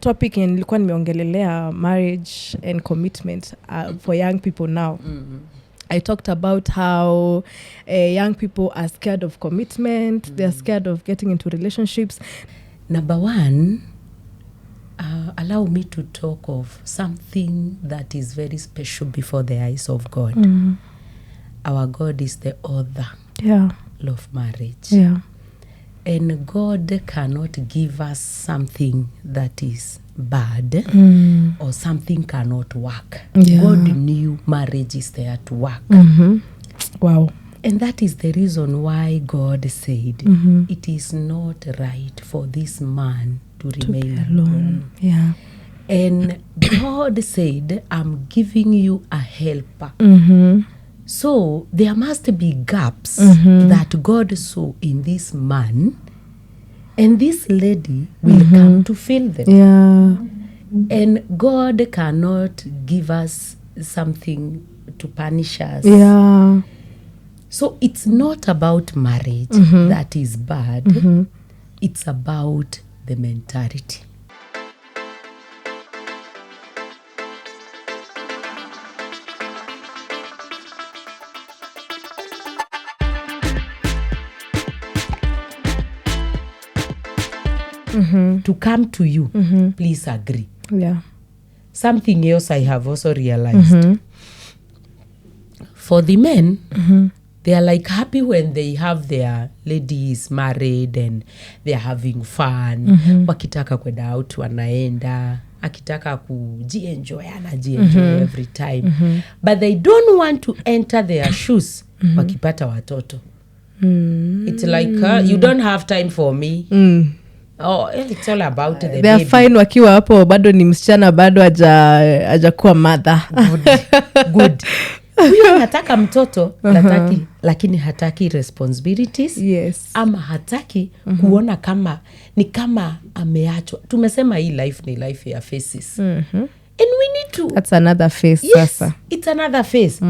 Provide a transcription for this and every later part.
topic nilikuwa nimeongelelea marriage and commitment for young people now. I talked about how young people are scared of commitment. They're scared of getting into relationships. Number one, allow me to talk of something that is very special before the eyes of God. Our God is the author of marriage. Yeah. And God cannot give us something that is bad or something cannot work. Yeah. God knew marriage is there to work. Wow. And that is the reason why God said it is not right for this man to remain alone. Yeah. And God said, I'm giving you a helper. So there must be gaps that God saw in this man, and this lady will come to fill them. Yeah. And God cannot give us something to punish us. Yeah. So it's not about marriage that is bad. It's about the mentality. To come to you, please agree. Yeah. Something else I have also realized. For the men, they are like happy when they have their ladies married and they are having fun. Wakitaka kwenda out wanaenda, akitaka kujienjoy anajienjoy every time. But they don't want to enter their shoes wakipata watoto. It's like you don't have time for me. Oh, it's all about the baby. They are fine wakiwa hapo bado ni msichana bado hajakuwa mother. Good. Huyo anataka mtoto lakini hataki responsibilities. Yes. Ama hataki kuona kama ni kama ameachwa. Tumesema hii life ni life ya phases. And we need to... That's another phase. Yes, sasa. it's another phase.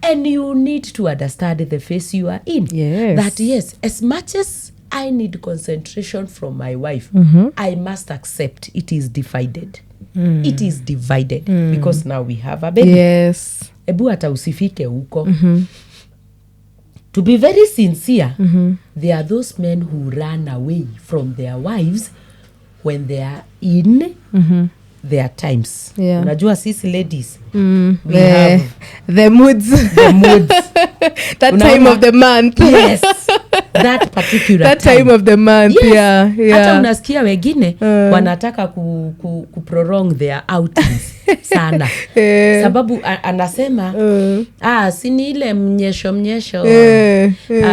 And you need to understand the phase you are in. Yes. That yes, as much as I need concentration from my wife, I must accept it is divided. It is divided because now we have a baby. Yes. Ebu hata usifike huko. To be very sincere, there are those men who run away from their wives when they are in their times. Yeah. Unajua sisi ladies, we have the moods. That time of the month. Yes. That particular that time of the month. Yes. Yeah. Hata unasikia wengine wanataka ku prolong their outings sana. Sababu anasema sini ile mnyesho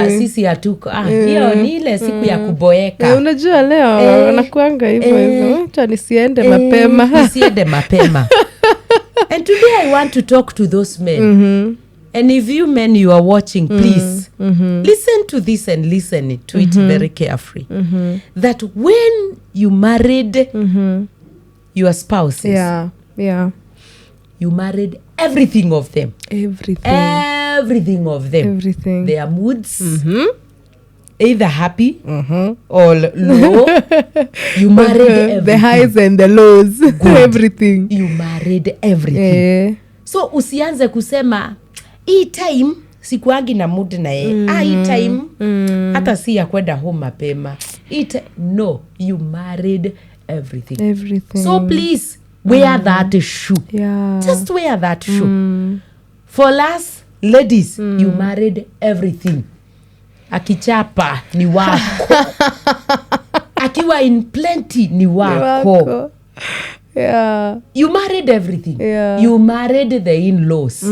sisi hatuko. Hiyo ni ile siku ya kuboeka. Unajua leo anakuanga hivyo. Acha nisiende mapema. Nisiende mapema. And today I want to talk to those men. And if you men, you are watching, please listen to this and listen to it very carefully. That when you married your spouses, you married everything of them. Everything of them. Everything. Their moods, either happy or low. You married everything. The highs and the lows. Everything. You married everything. So usianze kusema hii time sikuangi na mood na hii time hata si ya kwenda home mapema. No, you married everything. So please wear that shoe. Just wear that shoe. For us ladies, you married everything. Akichapa ni wako. Akiwa in plenty ni wako. Yeah. You married everything. You married the in-laws.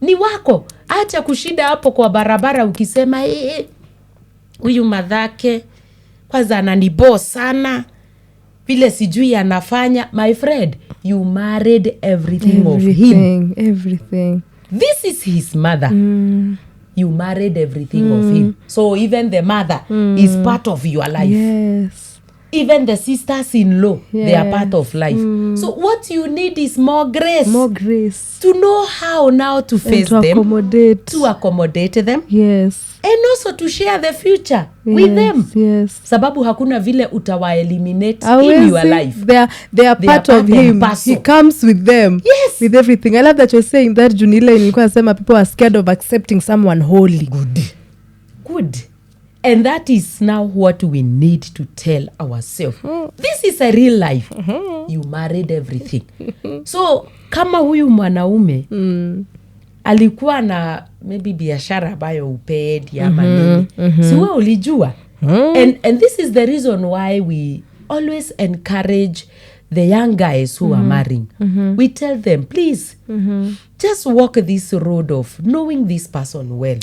Ni wako. Acha kushinda hapo kwa barabara ukisema huyu madhake kwanza ananibo sana vile sijui anafanya. My friend, you married everything of him. Everything. This is his mother. You married everything of him. So even the mother is part of your life. Yes. even the sisters-in-law, they are part of life. So what you need is more grace to know how now to face them, to accommodate them, and also to share the future with them. Sababu hakuna vile utawa eliminate in your life. They are part of him. He comes with them, with everything. I love that you're saying that. Junile ilikuwa nasema people are scared of accepting someone holy. Good. And that is now what we need to tell ourselves. This is a real life. You married everything. So kama huyu mwanaume alikuwa na maybe biashara ambayo upedi ama nini, si wewe ulijua. And this is the reason why we always encourage the young guys who are marrying. We tell them, please, just walk this road of knowing this person well.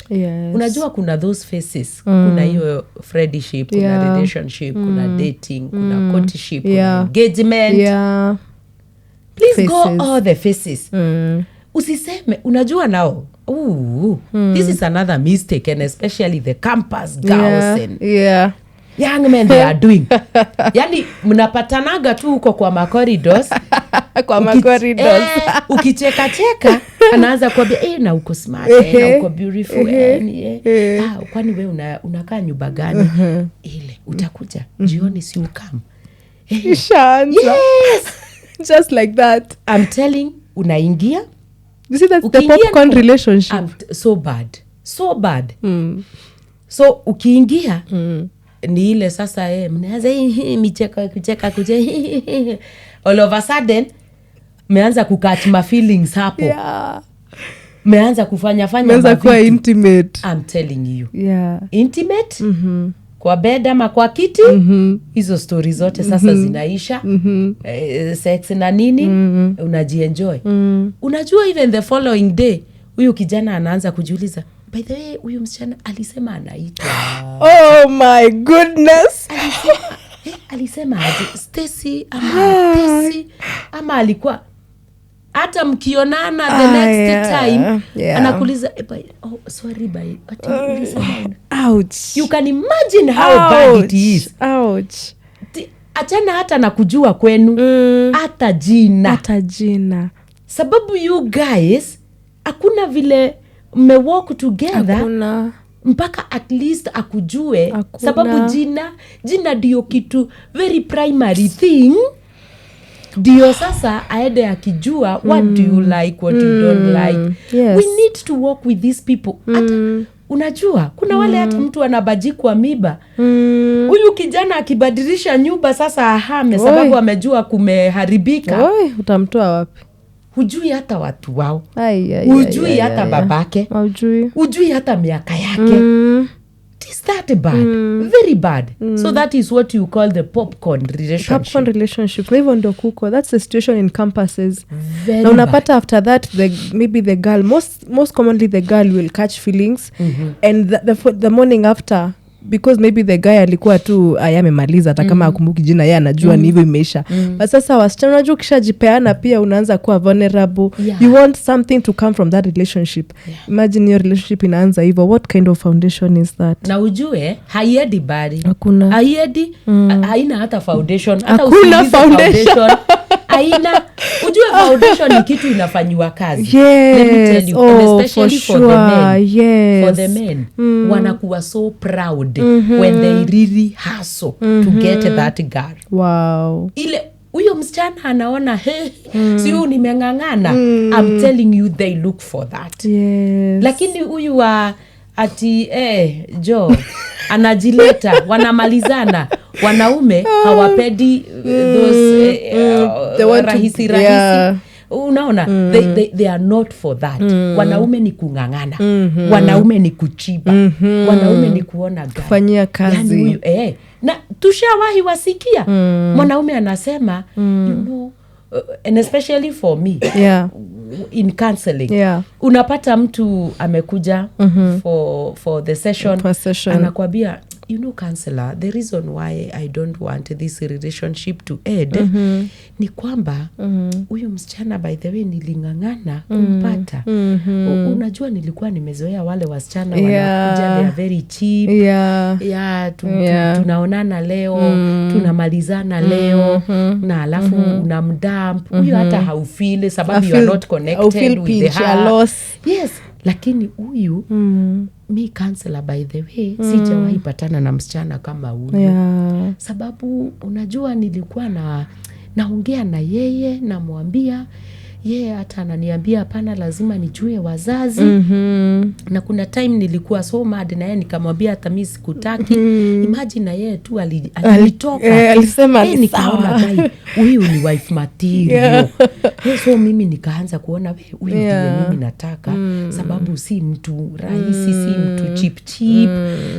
Unajua kuna those phases. Kuna hiyo friendship, kuna relationship, kuna dating, kuna courtship, kuna engagement. Please go all the phases. Usiseme, unajua now, this is another mistake, and especially the campus girls and young men they are doing. Yani mnapatanaga tu huko kwa macorridors. Ukicheka anaanza kuambia na uko smart, na uko beautiful, kwani wewe unakaa nyumba gani? Ile utakuja jioni si ukam. Yes. Just like that. I'm telling, unaingia. You see, that's the popcorn relationship. So bad. So ukiingia ni ile sasa mnaanza kucheka all of a sudden mmeanza kukatch my feelings hapo. Mmeanza kufanya kwa intimate. I'm telling you. Intimate. Kwa bed ama kwa kiti. Hizo stories zote sasa zinaisha. Sex na nini, unajienjoy. Unajua even the following day huyu kijana anaanza kujiuliza, by the way huyu msichana alisema anaitwa. Oh my goodness. Alisema Stacy ama alikuwa hata mkionana the next time anakuuliza sorry by but ouch. You can imagine how bad it is. Ouch. Achana hata na kujua kwenu, hata jina. Sababu you guys hakuna vile mmewalk together. Hakuna. Mpaka at least akujue. Sababu jina ndio kitu very primary thing. Ndio sasa aende akijua what do you like, what you don't like. We need to work with these people. Unajua kuna wale hata mtu anabajikwa miba. Huyu kijana akibadilisha nyumba sasa ahame sababu amejua kumeharibika. Utamtoa wapi? Hujui hata watu wao. Hujui hata babake. Hujui hata miaka yake. Is that bad? Very bad. So that is what you call the popcorn relationship. Na hivyo ndo kuko. That's the situation in campuses. Na unapata after that maybe the girl, most commonly the girl will catch feelings, and the morning after, because maybe the guy alikuwa tu amemaliza hata kama akumbuki jina, yeye anajua ni hivyo imeisha. But sasa wasichana unajua kishajipeana pia unaanza kuwa vulnerable. You want something to come from that relationship. Imagine your relationship inaanza hivyo. What kind of foundation is that? Na ujue haiedi bari. Hakuna. Haiedi, haina hata foundation. Hakuna foundation. Haina. Ujue foundation ni kitu inafanywa kazi. Let me tell you, and especially for the men. For the men, wanakuwa so proud when they really hustle to get that girl. Wow. Ile huyo msichana anaona si huyu nimengangana. I'm telling you they look for that. Lakini huyu ati anajileta, wanamalizana. Wanaume hawapedi those rahisi. Unaona, they are not for that. Wanaume ni kungangana. Wanaume ni kuchiba. Wanaume ni kuona gani. Kufanyia kazi. Yani, na tushawahi wasikia. Mwanaume anasema, you know, and especially for me, in counseling, unapata mtu amekuja for the session, anakuambia you know, counselor, the reason why I don't want this relationship to end ni kwamba huyu msichana by the way nilingangana kumpata. Unajua nilikuwa nimezoea wale wasichana wanakuja, they are very cheap. Tunaonana leo, tunamalizana leo, na alafu unamdump. Huyu hata haufeel sababu you are not connected with her. Yes, lakini huyu mi counselor by the way sijawahi patana na msichana kama huyu. Sababu unajua nilikuwa naongea na yeye, namwambia yeye hata ananiambia hapana, lazima nijue wazazi. Na kuna time nilikuwa so mad na yeye nikamwambia hata mimi sikutaki. Imagine na yeye tu alitoka. Alisema ni sawa. Huyu ni wife material. So mimi nikaanza kuona huyu ndiye mimi nataka. Sababu si mtu rahisi, si mtu cheap.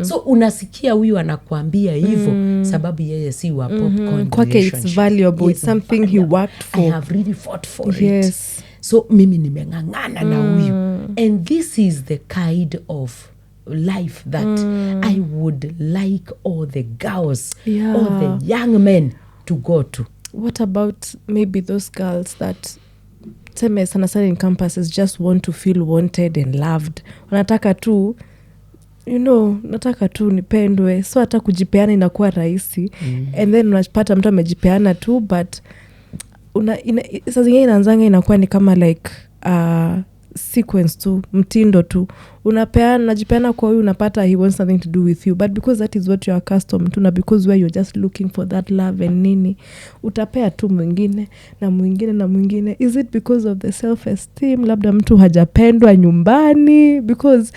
So unasikia huyu anakuambia hivyo sababu yeye si wa popcorn. Kwake it's valuable. It's something he worked for. I have really fought for it. So mimi nimengangana na huyu. And this is the kind of life that I would like all the girls, all the young men to go to. What about maybe those girls that teme sana sana in campuses just want to feel wanted and loved? Wanataka tu, you know, nataka tu nipendwe. So hata kujipeana inakuwa rahisi. And then unapata mtu amejipeana tu, but saa zingine inaanzanga inakuwa ni kama like sequence tu, mtindo tu. Unajipeana kwa huyu, unapata he wants something to do with you, but because that is what you are accustomed to, na because where you're just looking for that love and nini, utapea tu mwingine na mwingine na mwingine. Is it because of the self-esteem? Labda mtu hajapendwa nyumbani, because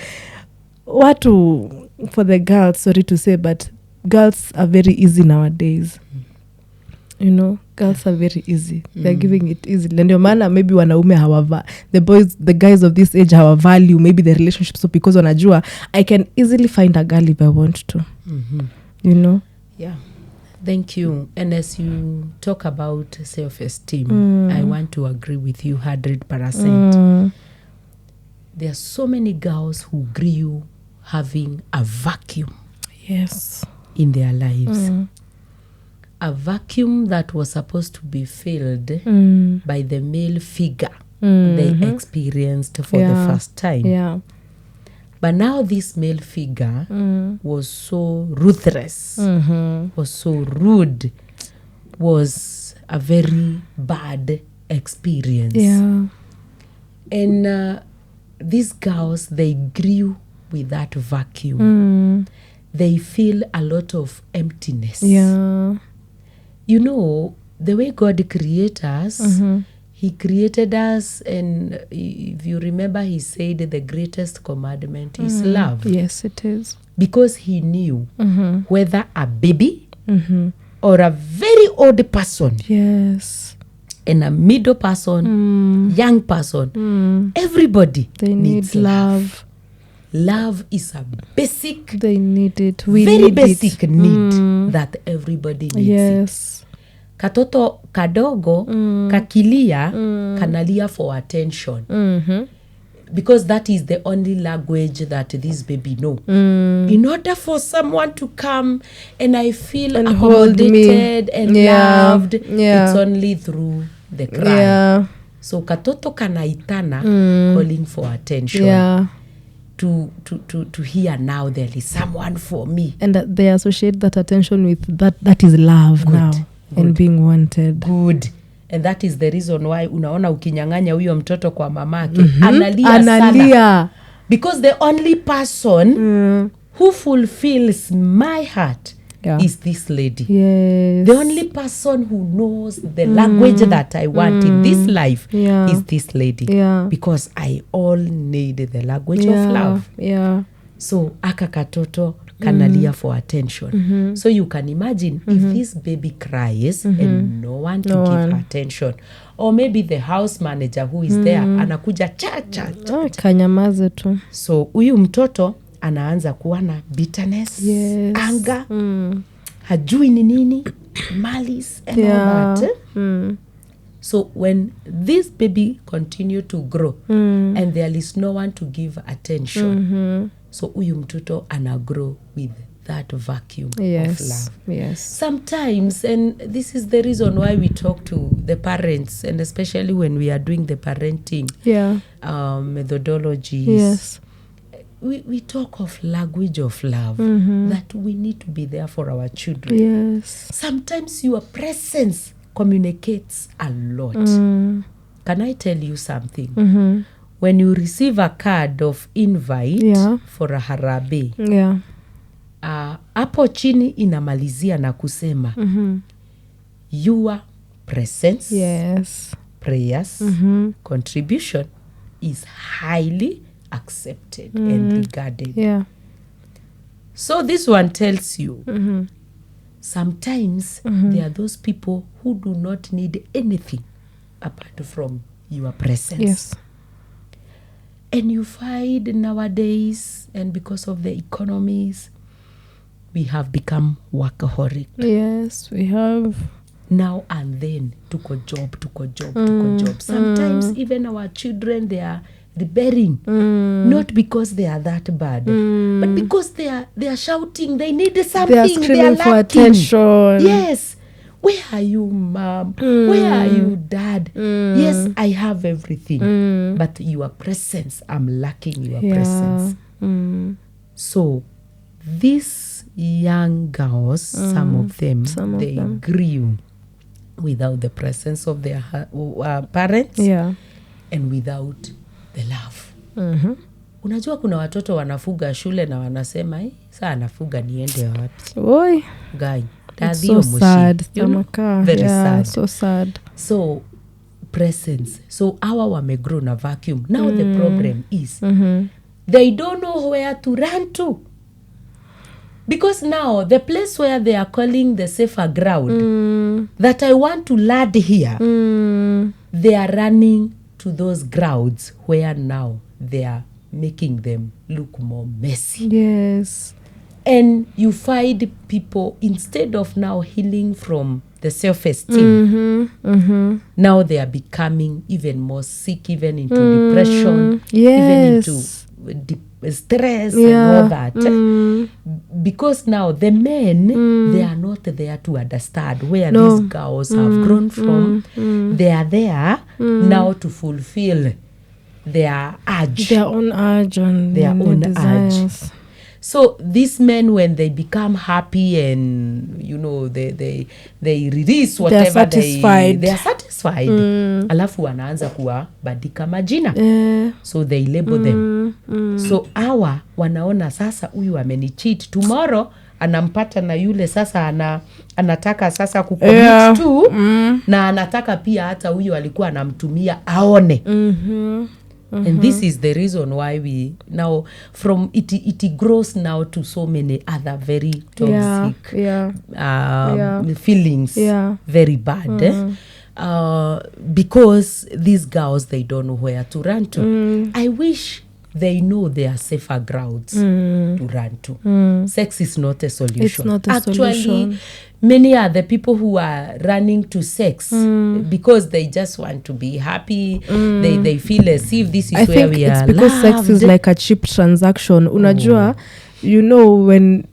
watu, for the girls, sorry to say, but girls are very easy nowadays. You know, girls are very easy. They're giving it easy. Ndio maana maybe wanaume the guys of this age have a value, maybe the relationship, so because wanajua I can easily find a girl if I want to. You know? Yeah. Thank you. And as you talk about self-esteem, I want to agree with you 100%. There are so many girls who grew having a vacuum. Yes. In their lives. A vacuum that was supposed to be filled by the male figure they experienced for the first time. But now this male figure was so ruthless, was so rude, was a very bad experience. And these girls, they grew with that vacuum. They feel a lot of emptiness. You know, the way God created us, he created us, and if you remember, he said the greatest commandment is love. Yes, it is. Because he knew whether a baby or a very old person, and a middle person, young person, everybody they needs need love. Love is a basic, they need it. Very basic need that everybody needs it. Katoto kadogo kakilia kanalia for attention. Because that is the only language that this baby know. In order for someone to come and I feel and accommodated and loved, it's only through the cry. So katoto kanaitana calling for attention. To hear now there is someone for me. And they associate that attention with that is love. Good. And being wanted. Good. And that is the reason why unaona ukinyang'anya huyo mtoto kwa mamake analia sana. Because the only person who fulfills my heart is this lady. The only person who knows the language that I want in this life is this lady. Because I all need the language of love. So aka katoto kanalia for attention. So you can imagine if this baby cries and no one to give attention, or maybe the house manager who is there anakuja cha kanyamaze tu. So huyu mtoto anaanza kuwa na bitterness, anger, hajui ni nini, malice and all that. So when this baby continue to grow and there is no one to give attention, so huyu mtoto ana grow with that vacuum of Yes. love. Yes. Sometimes, and this is the reason why we talk to the parents, and especially when we are doing the parenting methodologies. Yes. We talk of language of love, that we need to be there for our children. Yes. Sometimes your presence communicates a lot. Can I tell you something? When you receive a card of invite for a harambee, hapo chini inamalizia na kusema your presence, yes, prayers, contribution is highly accepted and regarded. Yeah. So this one tells you sometimes there are those people who do not need anything apart from your presence. Yes. And you find nowadays, and because of the economies, we have become workaholic. Yes, we have. Now and then, tuko job. Sometimes even our children, they are rebelling, not because they are that bad, but because they are shouting. They need something. They are screaming for attention. Yes. Where are you, mom? Where are you, dad? Yes, I have everything, but your presence, I'm lacking your presence. So these young girls, some of them, they grew without the presence of their parents, and without the love. Unajua kuna watoto wanafuga shule na wanasema saa nafuga niende wapi? Oi. Guy, it's so sad. Very sad. So sad. So presence. So our wamegrow na vacuum. Now the problem is they don't know where to run to. Because now the place where they are calling the safer ground that I want to land here, they are running to those grounds where now they are making them look more messy. Yes. And you find people, instead of now healing from the self-esteem, now they are becoming even more sick, even into depression, even into stress and all that. Because now the men, they are not there to understand where these girls have grown from. They are there now to fulfill their urge. Their own urge and their own desires. urge. So these men, when they become happy and they release whatever they are satisfied, alafu wanaanza kuwa badika majina. So they label them. So wanaona sasa huyu amenicheat, tomorrow anampata na yule sasa anataka sasa kucommit to, na anataka pia hata huyu alikuwa anamtumia aone. And this is the reason why we now from it grows now to so many other very toxic feelings, very bad, because these girls, they don't know where to run to. I wish they know there are safer grounds to run to. Sex is not a solution. It's not a Actually, solution. Many are the people who are running to sex because they just want to be happy. They feel as if this is where we are loved. Because sex is like a cheap transaction. Unajua, when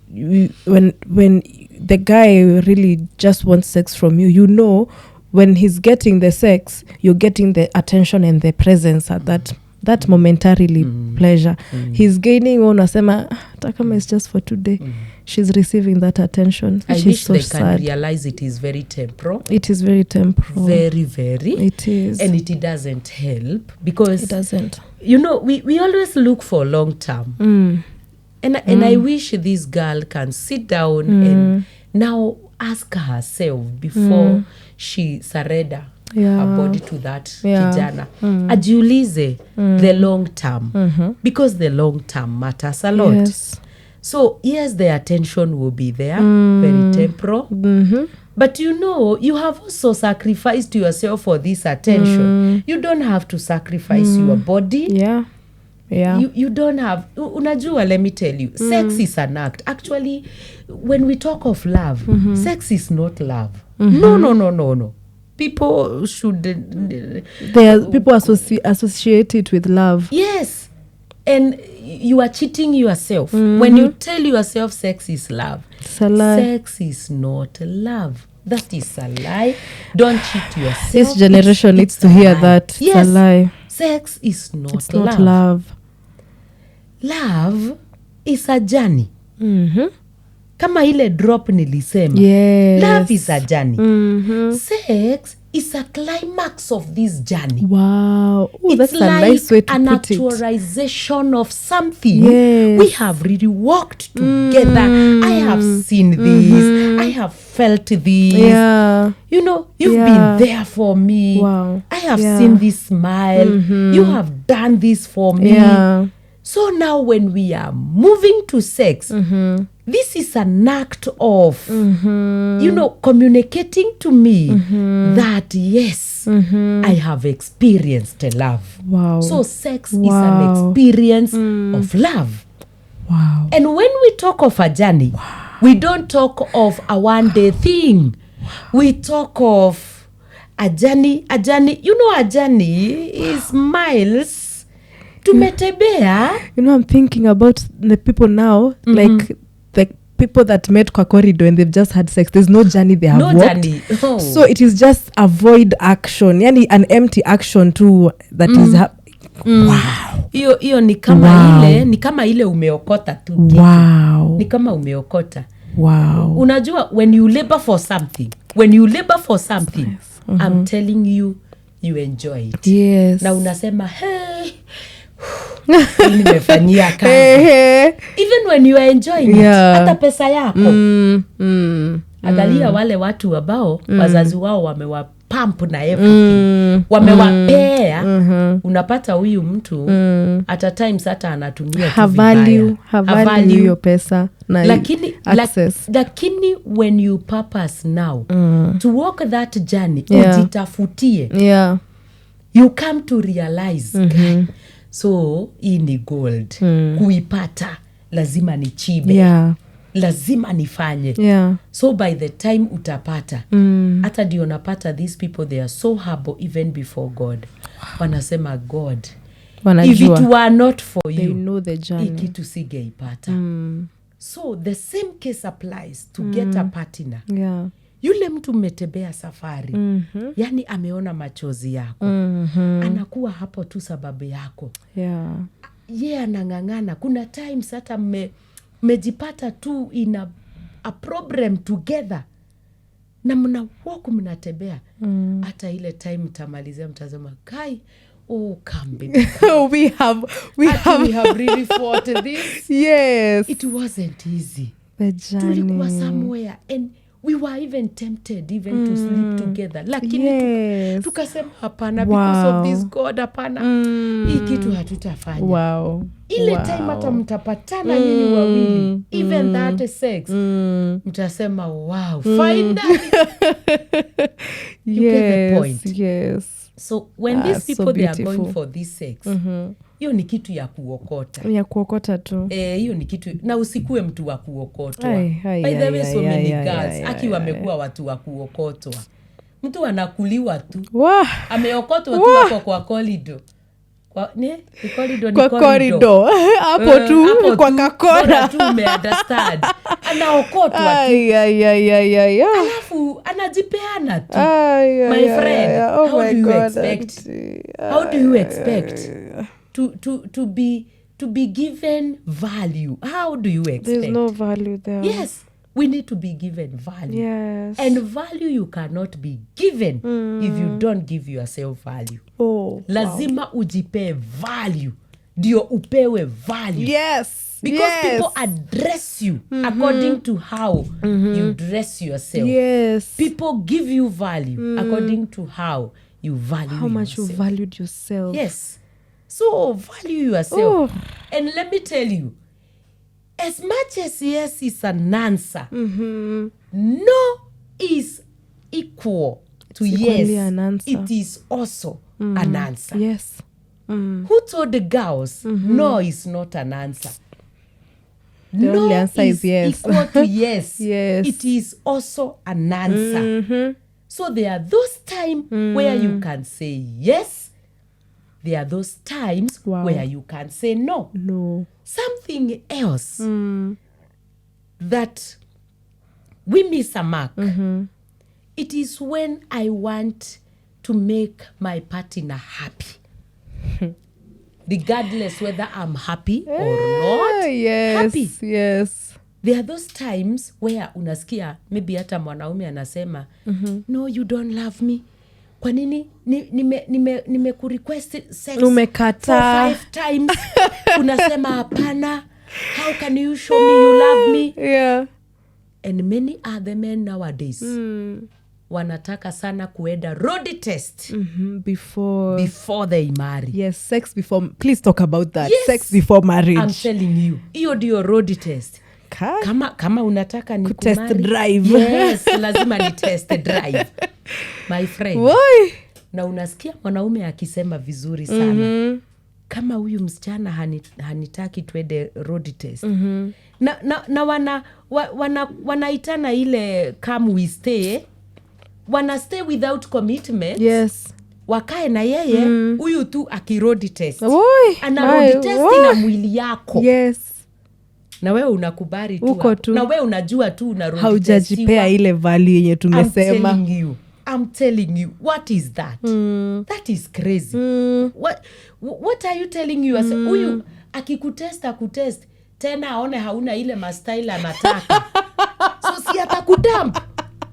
the guy really just wants sex from you, when he's getting the sex, you're getting the attention and the presence at that momentarily pleasure. He's gaining unasema takama is just for today. She's receiving that attention. I wish so they sad. can realize it is very temporal. It is very temporal. Very, very. It is. And it doesn't help because it doesn't. We always look for long term. And I wish this girl can sit down and now ask herself before she surrender her body to that kijana. Ajiulize the long term. Because the long term matters a lot. Yes. So yes, the attention will be there, very temporal. But you have also sacrificed yourself for this attention. You don't have to sacrifice your body. You don't have. Unajua, let me tell you, sex is an act. Actually, when we talk of love, sex is not love. No. People should. People associate it with love. Yes. and you are cheating yourself. When you tell yourself sex is love, It's a lie. sex is not love. That is a lie. Don't cheat yourself. This generation needs It's to a hear lie. that. It's Yes. a lie. Sex is not It's love. not love. Love is a journey. Mm-hmm. Kama ile drop nilisema. Yes. Love is a journey. Mm-hmm. Sex is a climax of this journey. Wow. Ooh, It's that's a like nice way to an put it. actualization of something. Yes. We have really worked together. I have seen this. I have felt this. Yeah. You know, you've Yeah. been there for me. Wow. I have Yeah. seen this smile. You have done this for me. Yeah. So now when we are moving to sex, this is an act of, you know, communicating to me that, yes, I have experienced love. Wow. So sex is Wow. an experience of love. Wow. And when we talk of a journey, we don't talk of a one-day thing. We talk of a journey. You know, a journey is miles. Tumetembea. You know, I'm thinking about the people now, like the people that met kwa corridor and they've just had sex. There's no journey they have No walked. journey. Oh. So it is just a void action. Yani an empty action too that is wow. Hiyo ni kama ile, ni kama ile umeokota tu. Wow. Ni kama umeokota. Wow. Unajua, when you labor for something, I'm telling you, you enjoy it. Yes. Na unasema, hey, nimefanyia kazi. Even when you are enjoying it, hata pesa yako. Angalia wale watu ambao wazazi wao wamewapump na everything. Wamewapea. Unapata huyu mtu at a times hata anatumia tu vibaya. Havalue hiyo pesa na access. Lakini when you purpose now to walk that journey, ujitafutie. Yeah. You come to realize, so hii ni gold. Kuipata lazima nichibe. Yeah. Lazima nifanye. Yeah. So by the time utapata, hata ndio napata, these people, they are so humble even before God. Wanasema, God, if it were not for they you, know the journey. hii kitu sigeipata. So the same case applies to get a partner. Yeah. Yule mtu mmetembea safari, yani ameona machozi yako, anakuwa hapo tu sababu yako. Yeah. Anang'ang'ana. Kuna times hata mmejipata tu in a problem together, na mna walk, mnatembea. Hata ile time mtamalizia, mtazama, kai, oh, come baby. we have really fought this. Yes. It wasn't easy. The journey. Tulikuwa somewhere and we were even tempted even to sleep together. Lakini tukasema hapana, because of this God, hapana. Hii kitu hatutafanya. Wow. Ile time hata mtapatana nyinyi wawili, even that sex, mtasema, wow, finally. You get the point. Yes. So when these people, so they are beautiful. going for this sex, hiyo ni kitu ya kuokota. Ya kuokota tu. Hiyo ni kitu, na usikue mtu wa kuokotwa. By the way, so many girls aki wamekuwa watu wa kuokotwa. Mtu anakuliwa tu. Ameokotwa tu hapo kwa corridor. Kwa corridor. Hapo tu kwa kakora. Tu umeunderstand. Anaokotwa tu. Alafu anajipeana tu. My friend, how do you expect to be given value? How do you expect? There's no value there. Yes, we need to be given value. Yes. And value you cannot be given if you don't give yourself value. Lazima ujipe value ndio upewe value. Yes. Because people address you according to how you dress yourself. Yes. People give you value according to how you value how much yourself. you valued yourself. Yes. So value yourself. And let me tell you, as much as yes is an answer, no is equal to yes. An answer. It is also an answer. Yes. Who told the girls no is not an answer? The only answer is yes. Equal to yes. Yes. It is also an answer. So there are those times where you can say yes there are those times where you can say no. Something else that we miss a mark, it is when I want to make my partner happy. Regardless whether I'm happy or not happy. Yes. There are those times where unasikia maybe hata mwanaume anasema no, you don't love me. Kwa nini nime kurequest sex umekata 5 times? Unasema hapana. How can you show me you love me? Yeah. And many other men nowadays wanataka sana kuenda road test before they marry. Yes, sex before. Please talk about that. Yes. Sex before marriage. I'm telling you. Hiyo ndio road test. Kama unataka ni test drive. Yes, lazima ni test drive. My friend. Why? Na unasikia mwanaume akisema vizuri sana. Kama huyu msichana hanitaki twende road test. Na wanaitana ile come we stay. Wana stay without commitment. Yes. Wakae na yeye huyu tu akiroad test. Ana road test na mwili yako. Yes. Na wewe unakubali tu. Na wewe unajua tu una road test. Haujajipea ile value yenye tumesema. I'm telling you, what is that? That is crazy. What are you telling you? Huyu akikutesta tena aone hauna ile mastyle anataka. So si atakudump.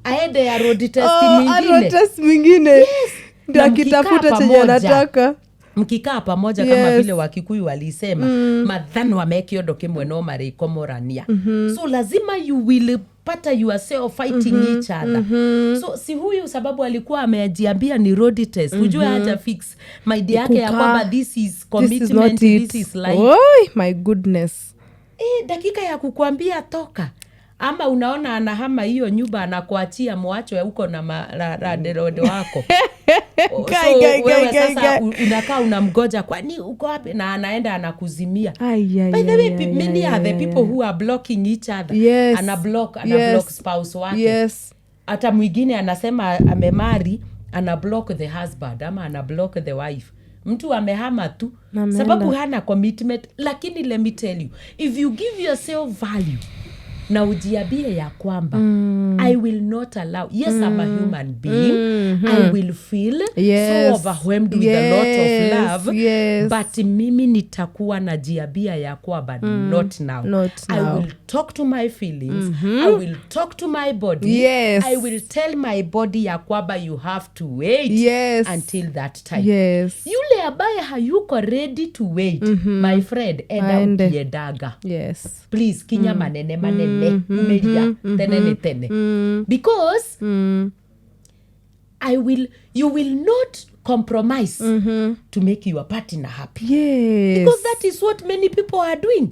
Aende ya road test mwingine. Yes. Ndio akitafuta chenye anataka. Mkikaa pamoja kama vile Wakikuyu walisema, madhano wamekiondo kimwe no marikomorania. So lazima you will pata yourself fighting each other. So si huyu sababu alikuwa amejiambia ni road test. Ujue haja fix mind yake ya kwamba this is commitment, this is life. Oh my goodness. Dakika ya kukuambia toka. Ama unaona anahama hiyo nyumba anakuachia muacho huko na raderodo wako. So wewe sasa unakaa unamgoja kwani uko wapi na anaenda anakuzimia. By the way, many are the people who are blocking each other. Yes. Anablock spouse wake. Yes. Hata mwingine anasema amemari anablock the husband ama anablock the wife. Mtu amehama tu sababu hana commitment. Lakini let me tell you, if you give yourself value na ujiambie ya kwamba I will not allow, yes, I'm a human being, I will feel so overwhelmed with a lot of love, but mimi nitakuwa na jiambia ya kwamba not now. I will talk to my feelings, I will talk to my body, I will tell my body ya kwamba you have to wait until that time. Yule ambaye hayuko ready to wait, my friend, enda ukiedaga. Please, kinya manene umelia tene. Because you will not compromise to make your partner happy. Because that is what many people are doing.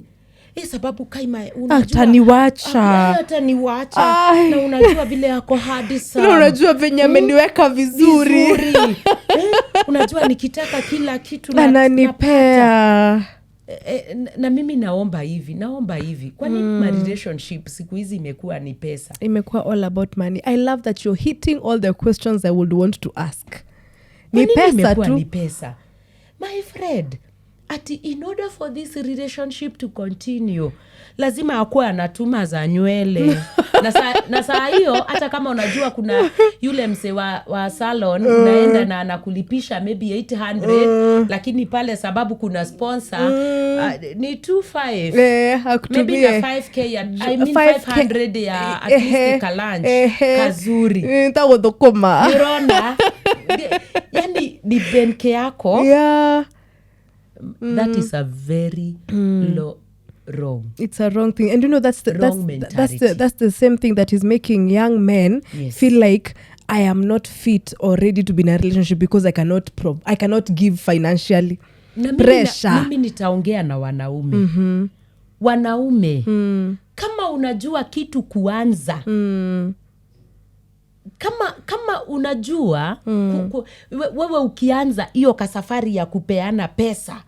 Sababu kaima unajua ataniwacha na unajua vile yako hadi sana. Na unajua venye ameniweka vizuri. Unajua nikitaka kila kitu ananipea. Na mimi naomba hivi kwa nini my relationship siku hizi imekuwa ni pesa, imekuwa all about money? I love that you're hitting all the questions I would want to ask. Ni pesa tu, ni pesa my friend. Ati in order for this relationship to continue lazima akuwe anatuma za nywele na saa hiyo hata kama unajua kuna yule mse wa salon unaenda na anakulipisha maybe 800 lakini pale sababu kuna sponsor ni 25 maybe na 5k I mean 500 ya at least ka lunch kazuri ntagodokoma urona yani ni benke yako. That is a very wrong. It's a wrong thing, and you know that's the same thing that is making young men feel like I am not fit or ready to be in a relationship because I cannot give financially. Pressure. Mimi nitaongea na wanaume. Wanaume kama unajua kitu kuanza kama unajua wewe ukianza hiyo kasafari ya kupeana pesa,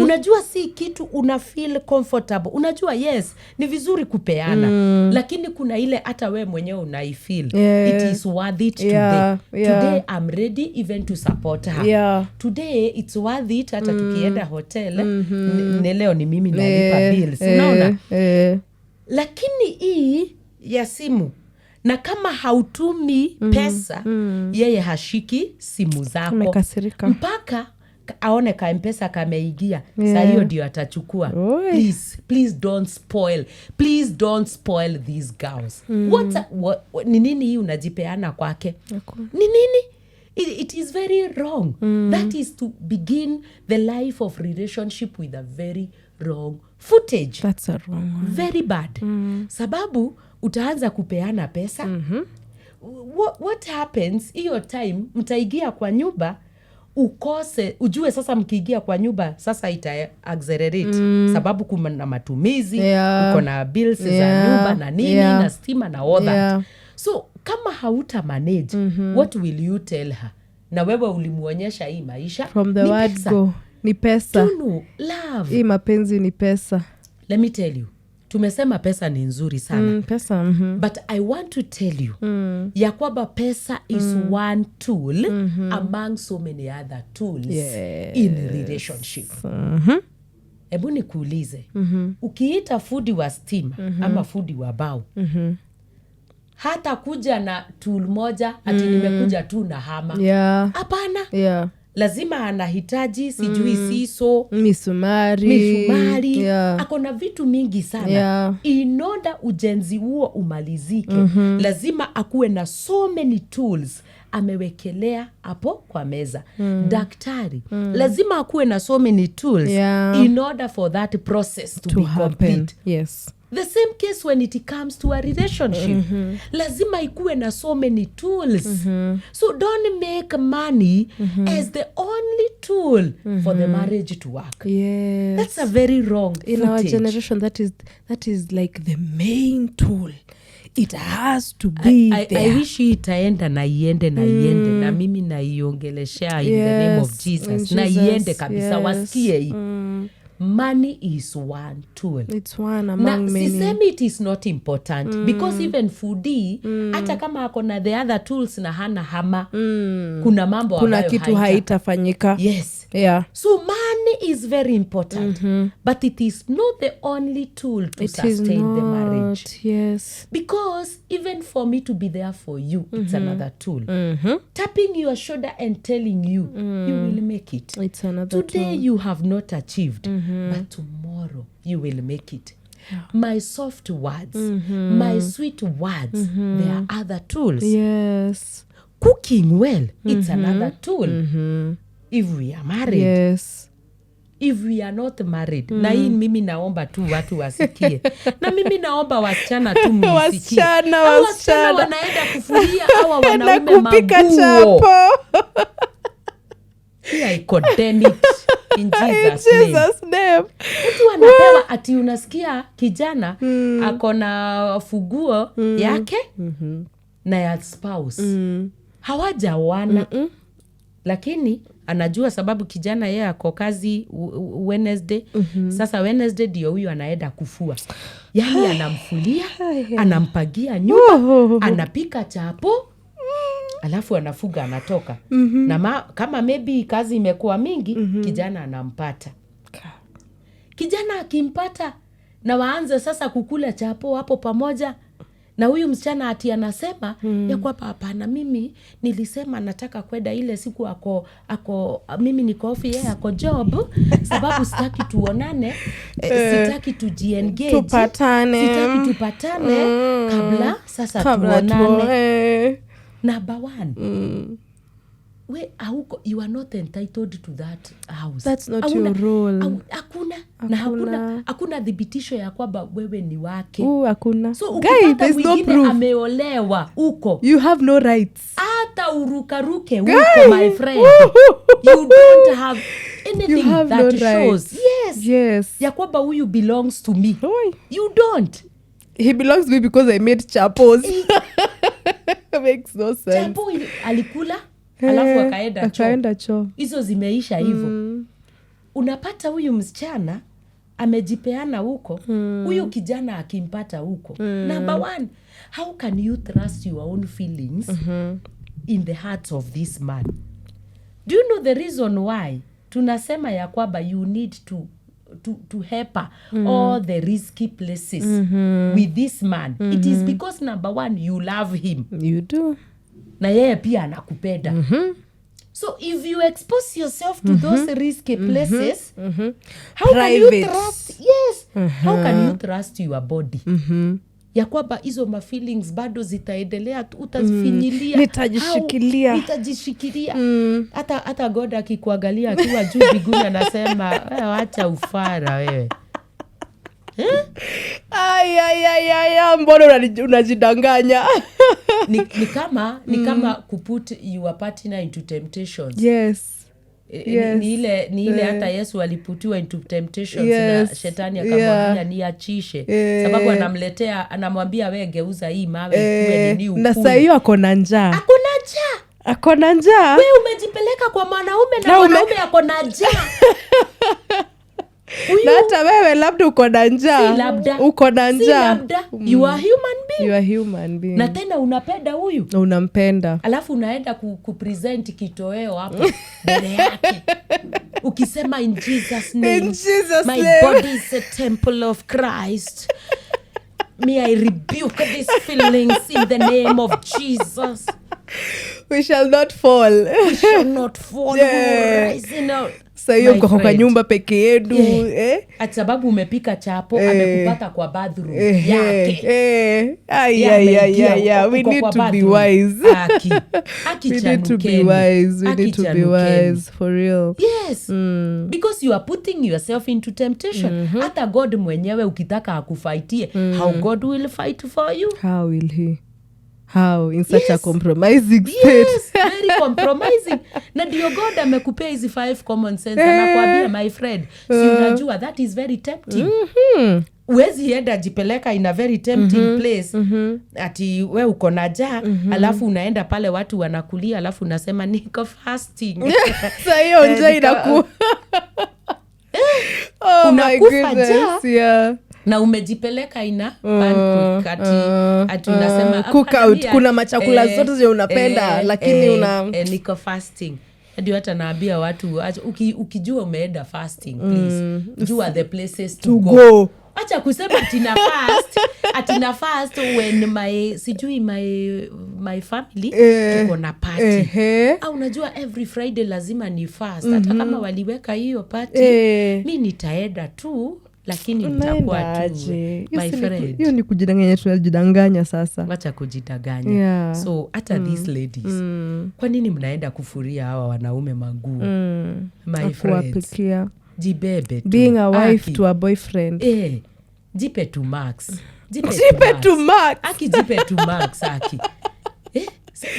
unajua si kitu una feel comfortable. Unajua yes ni vizuri kupeana, lakini kuna ile hata wewe mwenyewe unaifeel it is worth it today. Today I'm ready even to support her. Today it's worth it hata tukienda hotel leo ni mimi nalipa bills. Unaona? Lakini hii ya simu, na kama hautumi pesa yeye hashiki simu zako. Amekasirika. Mpaka aone ka M-Pesa kameingia. Sasa hiyo ndio atachukua. Please don't spoil these girls. Ni nini hii unajipeana kwake? Ni nini? It is very wrong. That is to begin the life of relationship with a very wrong footage. That's a wrong one. Very bad. Sababu utaanza kupeana pesa. What happens hiyo time mtaigia kwa nyumba, ukose ujue sasa mkiingia kwa nyumba sasa ita accelerate sababu kuna matumizi, uko na bills za nyumba na nini na stima na all that. So kama hauta manage, what will you tell her? Na wewe ulimuonyesha hii maisha from the word go ni pesa. Love. Hii mapenzi ni pesa. Let me tell you. Tumesema pesa ni nzuri sana. Pesa. But I want to tell you ya kwamba pesa is one tool among so many other tools in relationship. Hebu nikuulize. Ukiita fudi wa stima ama fudi wa bao, hata kuja na tool moja ati nimekuja tu na hama. Hapana. Lazima anahitaji sijui siso, misumari. Akona vitu mingi sana. In order ujenzi huo umalizike, lazima akuwe na so many tools amewekelea hapo kwa meza. Daktari lazima akuwe na so many tools in order for that process to be complete. The same case when it comes to a relationship. Lazima ikuwe na so many tools. So don't make money as the only tool for the marriage to work. That's a very wrong in footage. Our generation. That is like the main tool. It has to be there. I wish itaenda na iende na mimi naiongeleshea in the name of Jesus. Na iende kabisa wasikie hii. Money is one tool. It's one among many. Sisemi it is not important because even foodie hata kama akona the other tools na hana hama, kuna mambo kuna kitu haitafanyika. So money is very important, but it is not the only tool to sustain the marriage. Because even for me to be there for you, it's another tool. Tapping your shoulder and telling you, you will make it. It's another Today tool. you have not achieved, but tomorrow you will make it. My soft words, my sweet words, they are other tools. Cooking well, it's another tool. If we are married. If we are not married. Na hii mimi naomba tu watu wasikie. Na mimi naomba wasichana tu msikie. Wasichana wanaenda kufulia hawa wanaume kupika chapo. I condemn it in Jesus name. Mtu anapewa ati unasikia kijana akona fuguo yake na ya spouse. Hawajawana. Lakini anajua sababu kijana yeye ako kazi Wednesday. Sasa Wednesday ndio huyu anaenda kufua. Yaani anamfulia, anampagia nyumba, anapika chapo, alafu anafuga anatoka. Na kama maybe kazi imekuwa mingi, kijana anampata. Kijana akimpata na waanze sasa kukula chapo hapo pamoja. Na huyu msichana ati anasema ya kwamba hapana, mimi nilisema nataka kwenda ile siku ako mimi niko off, yeye ako job, sababu sitaki tuonane, sitaki tujiengage, sitaki tupatane kabla sasa tuonane. Number one. You are not entitled to that house. That's not your role. Hakuna dhibitisho ya kwamba wewe ni wake. Hakuna. So ukipata mwingine ameolewa uko, you have no rights. Hata urukaruke uko, my friend. You don't have anything that shows. Yes. Ya kwamba huyu belongs to me. You don't. He belongs to me because I made chapos. Makes no sense. Chapo alikula alafu akaenda choo. Hizo zimeisha hivyo. Unapata huyu msichana amejipeana huko, huyu kijana akimpata huko. Number one, how can you trust your own feelings in the heart of this man? Do you know the reason why tunasema ya kwamba you need to help all the risky places with this man? It is because number one, you love him. You do. Na yeye pia anakupenda. So if you expose yourself to those risky places, how can you trust? Yes. How can you trust your body? Ya kwamba hizo ma feelings bado zitaendelea, utazifinyilia. Nitajishikilia. Hata God akikuangalia akiwa juu mbinguni anasema, acha ufara wewe. Mbona unajidanganya? ni kama kuput your partner into temptations. Yes. Ni ile hata Yesu aliputiwa into temptations, na shetani akamwambia niachishe, sababu anamwambia wewe geuza hii mawe iwe nini ukule. Na sasa hiyo ako na njaa. Wewe umejipeleka kwa mwanaume na mwanaume ako na njaa. Na hata wewe labda uko na njaa. You are human being. Na tena unapenda huyu. Na unampenda. Alafu unaenda kupresent kitoweo hapo mbele yake. Ukisema in Jesus name. My body is a temple of Christ. May I rebuke these feelings in the name of Jesus. We shall not fall. Yeah. Sasa hiyo mko kwa nyumba peke yetu, Ati sababu umepika chapo, amekupata kwa bathroom yake. We need to be wise. We need to be wise for real. Yes. Because you are putting yourself into temptation. Hata God mwenyewe ukitaka akufaitie, how God will fight for you? How will he? How in such a compromising state? Yes, very compromising. Na ndio God amekupea hizi 5 common sense. Anakuambia my friend, si unajua that is very tempting. Uwezi enda jipeleka in a very tempting place. Ati we uko na njaa, alafu unaenda pale watu wanakulia, alafu unasema niko fasting. Sasa hiyo njaa inakuwa. Oh my goodness, yeah. Na umejipeleka ina ati unasema cook out, kuna machakula zote zile unapenda lakini niko fasting. Ndio hata naambia watu ukijua umeenda fasting, please jua the places to go. Acha kusema atina fast when my family tuko na party. Au unajua every Friday lazima ni fast. Hata kama waliweka hiyo party, mimi nitaenda tu, lakini nitakuwa tu my friend. Hiyo ni kujidanganya, tunajidanganya sasa. Wacha kujidanganya. So hata these ladies, kwa nini mnaenda kufuria hawa wanaume maguo? My friends, jibebe tu. Being a wife to a boyfriend. Jipe to max. Jipe to max. Jipe to max aki.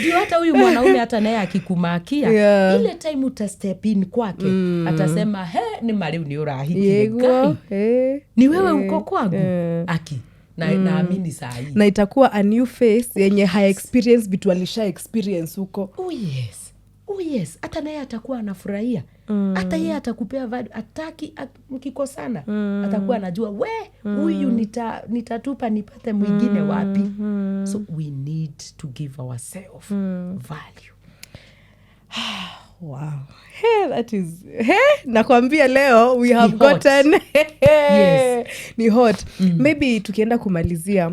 Ndio hata huyu mwanaume hata naye akikumakia, ile time uta step in kwake, atasema ni mali uniurahiki gani? Ni wewe uko kwangu aki. Naamini saa hii. Na itakuwa a new face yenye high experience vitu alisha experience huko. Oh yes, hata naye atakuwa anafurahia. Hata yeye atakupea ataki mkikosana. Atakuwa anajua huyu nitatupa nipate mwingine wapi. So we need to give ourselves value. Wow. That is nakwambia leo we have gotten yes. Ni hot. Maybe tukienda kumalizia,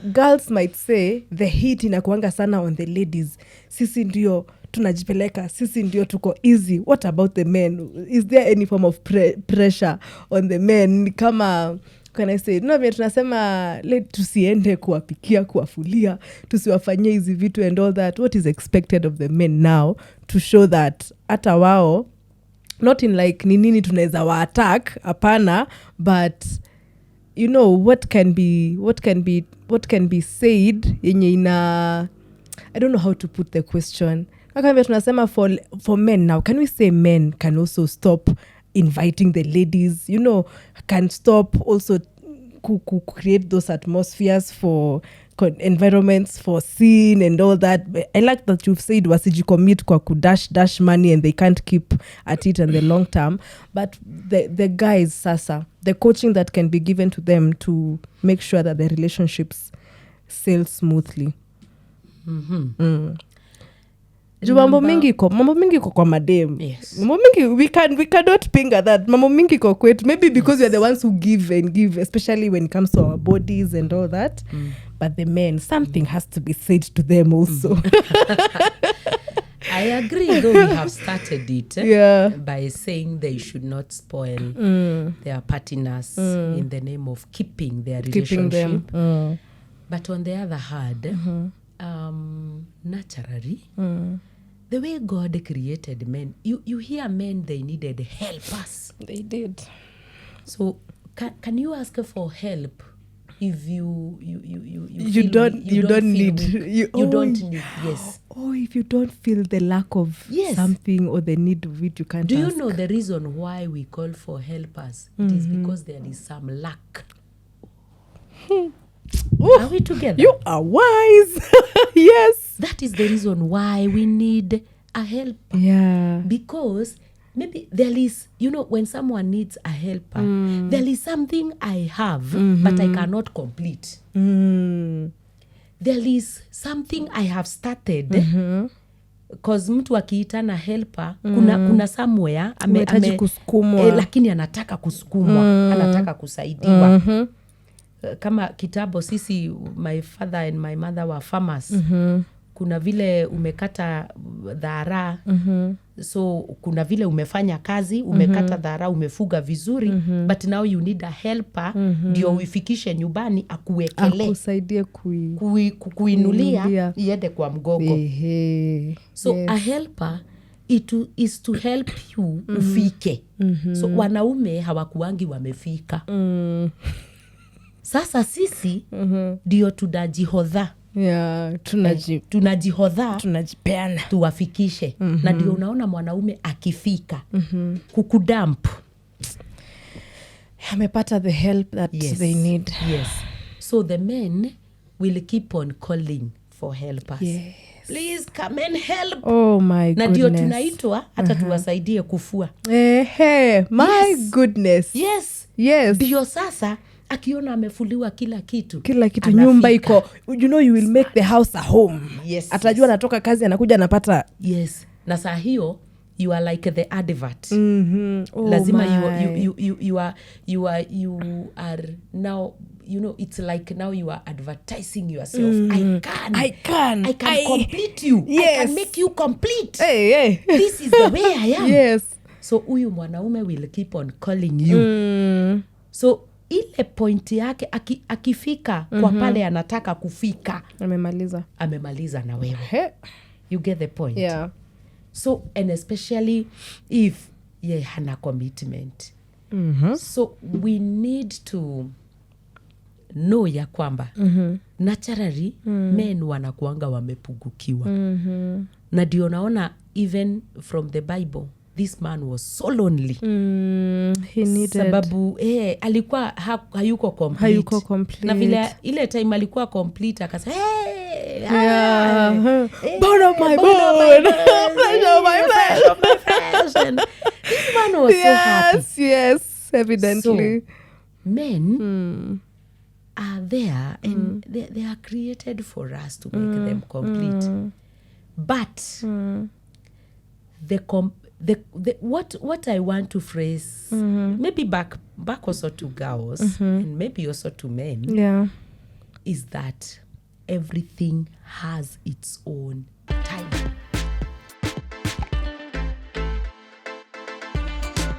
girls might say the heat inakuanga sana on the ladies. Sisi ndio tunajipeleka, sisi ndio tuko easy. What about the men? Is there any form of pressure on the men? Kama can I say, tunasema tusiende kuwapikia, kuwafulia, tusiwafanyie hizi vitu and all that. What is expected of the men now to show that hata wao, not in like ni nini tunaweza wa attack, hapana, but you know what can be said yenye ina, I don't know how to put the question. Kama tunasema for men now, can we say men can also stop inviting the ladies, can stop also create those atmospheres for environments for sin and all that. But I like that you've said wasijicommit kwa dash money and they can't keep at it in the long term. But the guys sasa, the coaching that can be given to them to make sure that the relationships sail smoothly. Mambo mingi iko kwa madem. Yes. Mambo mingi we cannot pinga that. Mambo mingi iko kwetu. Maybe because we are the ones who give, especially when it comes to our bodies and all that. But the men, something has to be said to them also. I agree, though we have started it by saying they should not spoil their partners in the name of keeping their relationship. But on the other hand, naturally, the way God created men, you hear men, they needed helpers. They did. So can you ask for help if you don't need, yes. Oh, if you don't feel the lack of something or the need of it, you can't. Do you know the reason why we call for helpers? It is because there is some lack. Are we together? You are wise. Yes. That is the reason why we need a helper. Yeah. Because maybe there is, when someone needs a helper, there is something I have, but I cannot complete. There is something I have started, because mtu akiitana helper, kuna somewhere lakini anataka kusukumwa, anataka kusaidiwa. Kama kitabo sisi, my father and my mother were farmers. Kuna vile umekata dhara, so kuna vile umefanya kazi, umekata dhara, umefuga vizuri, but now you need a helper, ndio uifikishe nyumbani, akuwekele, akusaidie kuinulia iende kwa mgogo. So a helper is to help you ufike. So wanaume hawakuangi wamefika. Sasa sisi ndio tunajihodha. Yeah, tunajihodha, tunajipeana tuwafikishe. Na ndio unaona mwanaume akifika kukudamp, amepata the help that they need. Yes. So the men will keep on calling for helpers. Yes. Please come and help. Oh my goodness. Na ndio tunaitwa hata tuwasaidie kufua. My goodness. Yes. Ndio sasa akiona amefuliwa kila kitu nyumba iko, you will make the house a home. Atajua anatoka kazi anakuja anapata. Na saa hiyo you are like the advert. Lazima you are now, it's like now you are advertising yourself. I can complete you. I can make you complete. This is the way I am. So huyu mwanaume will keep on calling you. So ile point yake akifika kwa pale anataka kufika, amemaliza na wewe. You get the point? So, and especially if hana commitment. So we need to know ya kwamba naturally men wanakuanga wamepungukiwa. Na ndio naona even from the Bible, this man was so lonely. He needed. Sababu alikuwa hayuko complete. Na vile ile time alikuwa complete akasema bone of my bone, flesh of my flesh. And this man was so happy. Yes, evidently. So, men are there and they are created for us to make them complete. But what I want to phrase, maybe back also to girls and maybe also to men, is that everything has its own